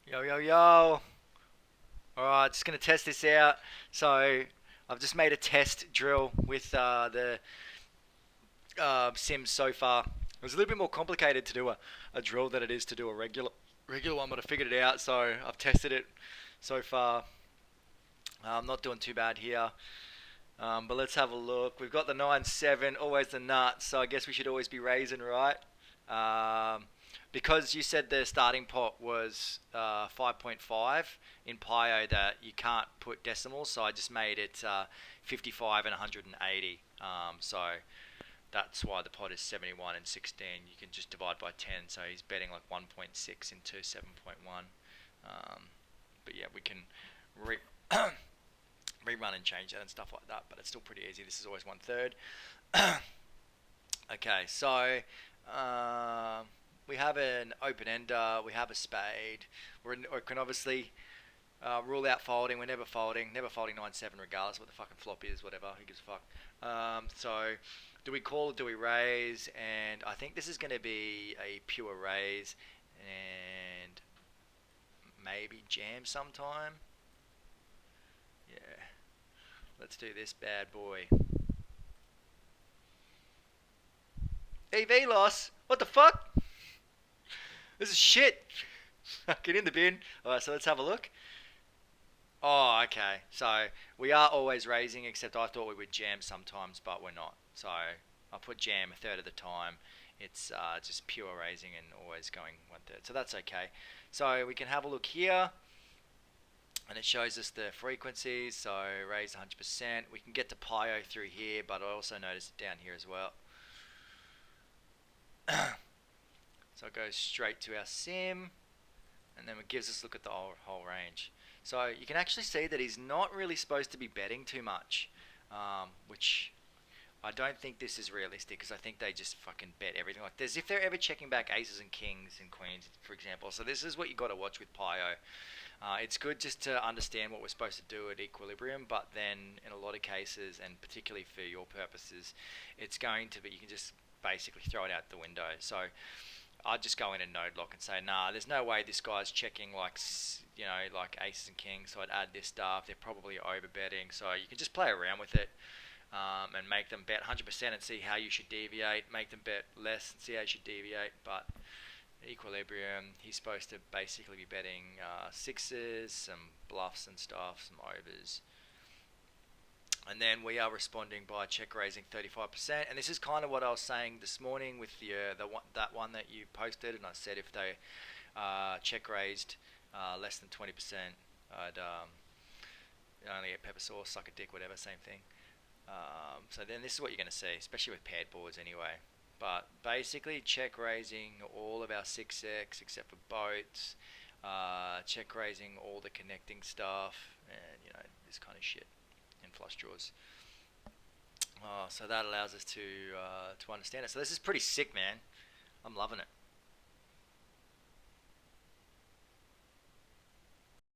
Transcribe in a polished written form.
Yo, yo, yo. Alright, just going to test this out. So, I've just made a test drill with the Sims so far. It was a little bit more complicated to do a drill than it is to do a regular one, but I figured it out. So, I've tested it so far. I'm not doing too bad here. But let's have a look. We've got the 9-7, always the nuts. So, I guess we should always be raising, right? Um, because you said the starting pot was 5.5 in Pio that you can't put decimals, so I just made it 55 and 180. So that's why the pot is 71 and 16. You can just divide by 10, so he's betting like 1.6 into 7.1. Um, but yeah, we can re- rerun and change that and stuff like that, but it's still pretty easy. This is always 1/3. Okay, so um, we have an open ender, we have a spade. We can obviously rule out folding. We're never folding 9-7 regardless of what the fucking flop is, whatever. Who gives a fuck? So do we call or do we raise? And I think this is going to be a pure raise and maybe jam sometime. Yeah, let's do this bad boy. EV loss? What the fuck? This is shit. Get in the bin. Alright, so let's have a look. Oh, okay. So we are always raising, except I thought we would jam sometimes, but we're not. So I'll put jam a third of the time. It's just pure raising and always going 1/3. So that's okay. So we can have a look here, and it shows us the frequencies. So raise 100%. We can get to Pio through here, but I also noticed it down here as well. So it goes straight to our sim, and then it gives us a look at the whole range. So you can actually see that he's not really supposed to be betting too much, which I don't think this is realistic because I think they just fucking bet everything. Like, there's if they're ever checking back aces and kings and queens, for example. So this is what you got to watch with Pio. It's good just to understand what we're supposed to do at equilibrium, but then in a lot of cases, and particularly for your purposes, it's going to be you can just basically throw it out the window. So I'd just go in and node lock and say, nah, there's no way this guy's checking like, like aces and kings. So I'd add this stuff. They're probably over betting. So you can just play around with it and make them bet 100% and see how you should deviate. Make them bet less and see how you should deviate. But equilibrium, he's supposed to basically be betting sixes, some bluffs and stuff, some overs. And then we are responding by check raising 35%. And this is kind of what I was saying this morning with that one that you posted. And I said if they check raised less than 20%, I'd only get pepper sauce, suck a dick, whatever, same thing. So then this is what you're going to see, especially with paired boards anyway. But basically, check raising all of our 6x except for boats, check raising all the connecting stuff, and this kind of shit in flush draws. So that allows us to understand it. So this is pretty sick, man. I'm loving it.